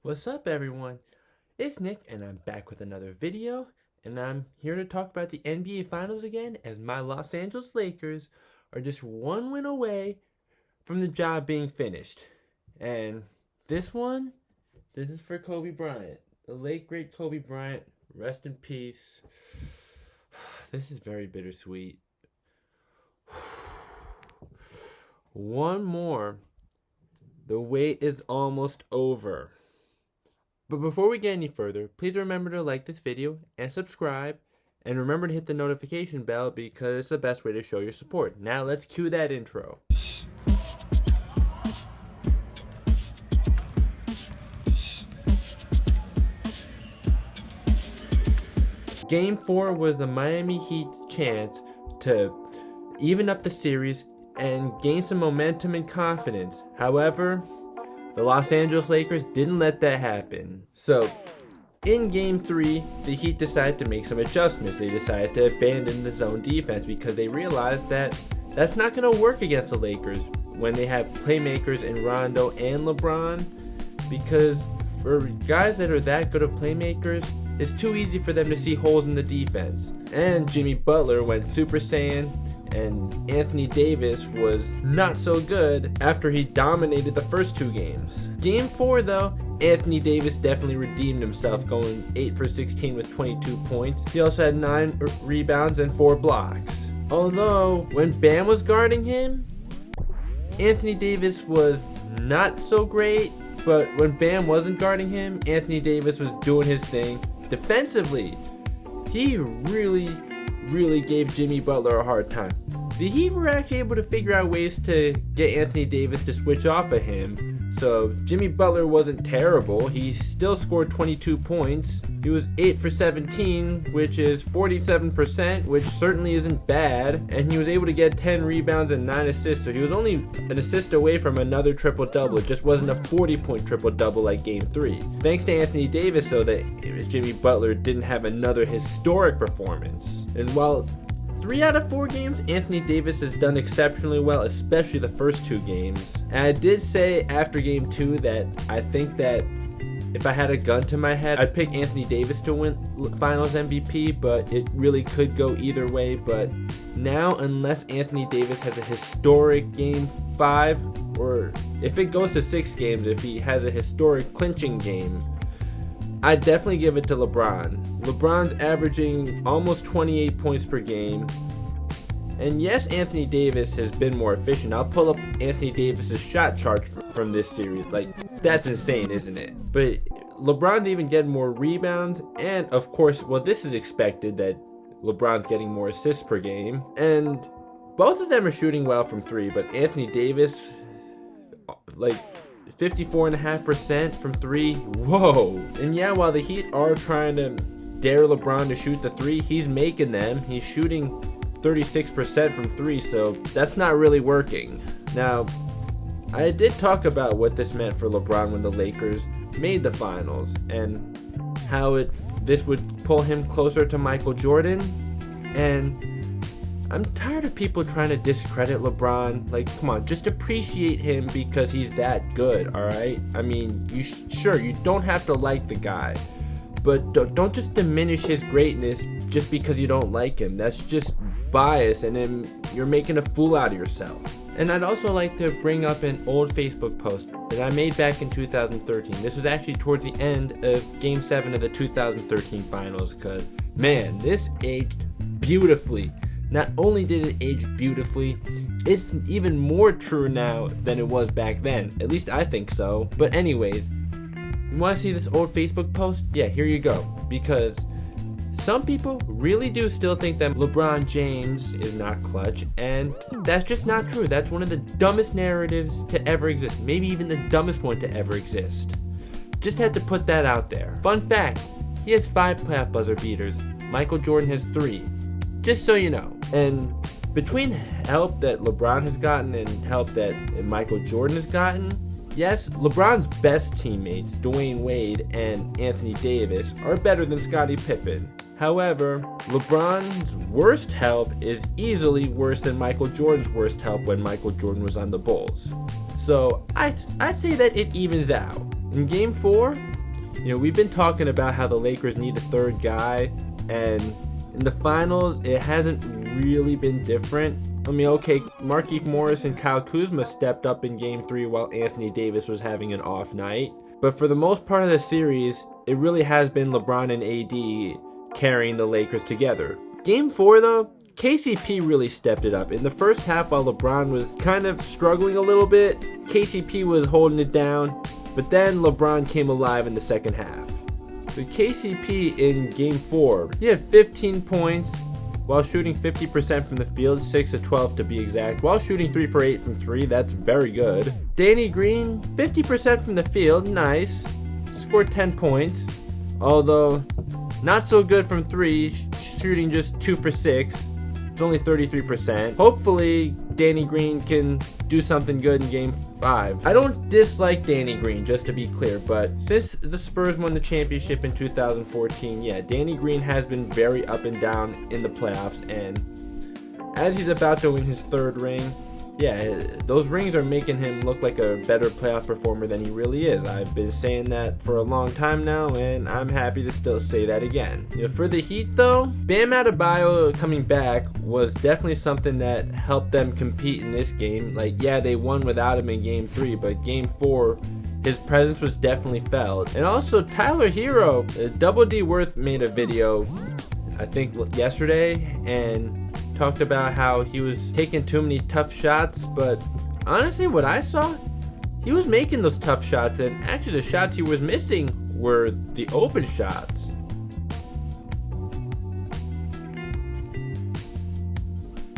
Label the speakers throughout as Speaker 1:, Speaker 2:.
Speaker 1: What's up, everyone? It's Nick, and I'm back with another video, and I'm here to talk about the NBA Finals again, as my Los Angeles Lakers are just one win away from the job being finished. And this is for Kobe Bryant, the late great Kobe Bryant. Rest in peace. This is very bittersweet. One more. The wait is almost over. But before we get any further, please remember to like this video and subscribe, and remember to hit the notification bell because it's the best way to show your support. Now let's cue that intro. Game 4 was the Miami Heat's chance to even up the series and gain some momentum and confidence. However, the Los Angeles Lakers didn't let that happen. So, in Game 3, the Heat decided to make some adjustments. They decided to abandon the zone defense because they realized that that's not going to work against the Lakers when they have playmakers in Rondo and LeBron, because for guys that are that good of playmakers, it's too easy for them to see holes in the defense. And Jimmy Butler went Super Saiyan, and Anthony Davis was not so good after he dominated the first two games. Game 4 though, Anthony Davis definitely redeemed himself, going 8 for 16 with 22 points. He also had 9 rebounds and 4 blocks. Although, when Bam was guarding him, Anthony Davis was not so great, but when Bam wasn't guarding him, Anthony Davis was doing his thing. Defensively, he really gave Jimmy Butler a hard time. The Heat were actually able to figure out ways to get Anthony Davis to switch off of him, so Jimmy Butler wasn't terrible. He still scored 22 points. He was 8 for 17, which is 47%, which certainly isn't bad, and he was able to get 10 rebounds and 9 assists, so he was only an assist away from another triple-double. It just wasn't a 40-point triple-double like Game 3. Thanks to Anthony Davis, though, that Jimmy Butler didn't have another historic performance. And while 3 out of 4 games, Anthony Davis has done exceptionally well, especially the first 2 games. And I did say after Game 2 that I think that if I had a gun to my head, I'd pick Anthony Davis to win Finals MVP, but it really could go either way. But now, unless Anthony Davis has a historic Game 5, or if it goes to 6 games, if he has a historic clinching game, I'd definitely give it to LeBron. LeBron's averaging almost 28 points per game. And yes, Anthony Davis has been more efficient. I'll pull up Anthony Davis's shot chart from this series. Like, that's insane, isn't it? But LeBron's even getting more rebounds. And of course, well, this is expected that LeBron's getting more assists per game. And both of them are shooting well from 3. But Anthony Davis, like, 54.5% from 3. Whoa. And yeah, while the Heat are trying to dare LeBron to shoot the 3, he's making them. He's shooting 36% from 3, so that's not really working. Now, I did talk about what this meant for LeBron when the Lakers made the finals, and how this would pull him closer to Michael Jordan. And I'm tired of people trying to discredit LeBron. Like, come on, just appreciate him because he's that good, alright? I mean, sure, you don't have to like the guy, but don't just diminish his greatness just because you don't like him. That's just bias, and then you're making a fool out of yourself. And I'd also like to bring up an old Facebook post that I made back in 2013. This was actually towards the end of Game 7 of the 2013 Finals, because, man, this aged beautifully. Not only did it age beautifully, it's even more true now than it was back then. At least I think so. But anyways, you want to see this old Facebook post? Yeah, here you go. Because some people really do still think that LeBron James is not clutch, and that's just not true. That's one of the dumbest narratives to ever exist. Maybe even the dumbest one to ever exist. Just had to put that out there. Fun fact, he has 5 playoff buzzer beaters. Michael Jordan has 3. Just so you know. And between help that LeBron has gotten and help that Michael Jordan has gotten, yes, LeBron's best teammates, Dwayne Wade and Anthony Davis, are better than Scottie Pippen. However, LeBron's worst help is easily worse than Michael Jordan's worst help when Michael Jordan was on the Bulls. So I'd say that it evens out. In Game 4, We've been talking about how the Lakers need a third guy, and in the finals, it hasn't really been different. Okay, Markieff Morris and Kyle Kuzma stepped up in Game 3 while Anthony Davis was having an off night. But for the most part of the series, it really has been LeBron and AD carrying the Lakers together. Game 4, though, KCP really stepped it up. In the first half, while LeBron was kind of struggling a little bit, KCP was holding it down. But then LeBron came alive in the second half. So KCP in Game 4, he had 15 points while shooting 50% from the field, 6 of 12 to be exact, while shooting 3 for 8 from 3, that's very good. Danny Green, 50% from the field, nice, scored 10 points, although not so good from 3, shooting just 2 for 6, it's only 33%. Hopefully Danny Green can do something good in Game 5. I don't dislike Danny Green, just to be clear, but since the Spurs won the championship in 2014, Danny Green has been very up and down in the playoffs, and as he's about to win his third ring, those rings are making him look like a better playoff performer than he really is. I've been saying that for a long time now, and I'm happy to still say that again. For the Heat, though, Bam Adebayo coming back was definitely something that helped them compete in this game. They won without him in Game 3, but Game 4, his presence was definitely felt. And also, Tyler Hero, Double D Worth made a video, I think yesterday, and talked about how he was taking too many tough shots, but honestly what I saw, he was making those tough shots, and actually the shots he was missing were the open shots.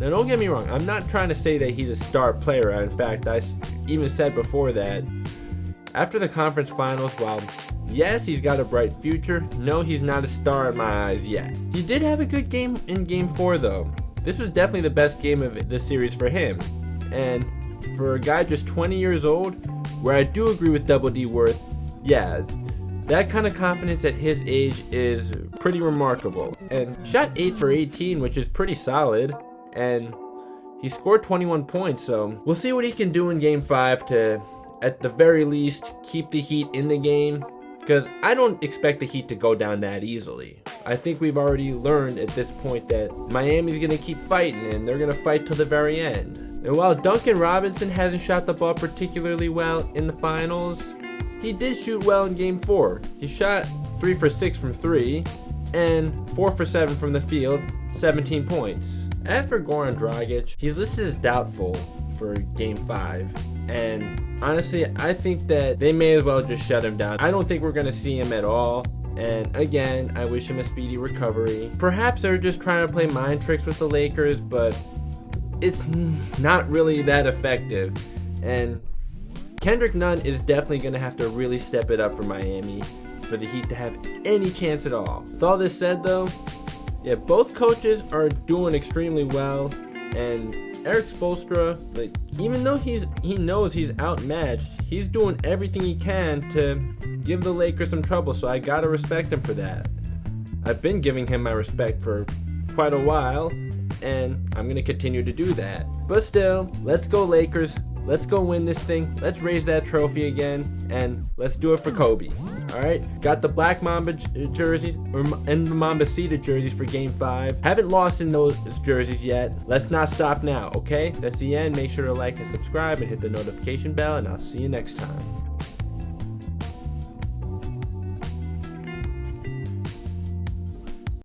Speaker 1: Now don't get me wrong, I'm not trying to say that he's a star player. In fact, I even said before that after the conference finals, while yes, he's got a bright future, no, he's not a star in my eyes yet. He did have a good game in Game 4 though. This was definitely the best game of this series for him. And for a guy just 20 years old, where I do agree with Double D Worth, that kind of confidence at his age is pretty remarkable. And shot 8 for 18, which is pretty solid. And he scored 21 points, so we'll see what he can do in Game 5 to, at the very least, keep the Heat in the game. Because I don't expect the Heat to go down that easily. I think we've already learned at this point that Miami's going to keep fighting, and they're going to fight till the very end. And while Duncan Robinson hasn't shot the ball particularly well in the finals, he did shoot well in Game 4. He shot 3 for 6 from 3, and 4 for 7 from the field, 17 points. As for Goran Dragic, he's listed as doubtful for Game 5. And honestly, I think that they may as well just shut him down. I don't think we're going to see him at all. And again, I wish him a speedy recovery. Perhaps they're just trying to play mind tricks with the Lakers, but it's not really that effective. And Kendrick Nunn is definitely going to have to really step it up for Miami for the Heat to have any chance at all. With all this said though, both coaches are doing extremely well. And Eric Spoelstra, even though he knows he's outmatched, he's doing everything he can to give the Lakers some trouble, so I gotta respect him for that. I've been giving him my respect for quite a while, and I'm gonna continue to do that. But still, let's go Lakers. Let's go win this thing. Let's raise that trophy again, and let's do it for Kobe. All right, got the Black Mamba jerseys and the Mamba seated jerseys for Game 5. Haven't lost in those jerseys yet. Let's not stop now, okay? That's the end. Make sure to like and subscribe and hit the notification bell, and I'll see you next time.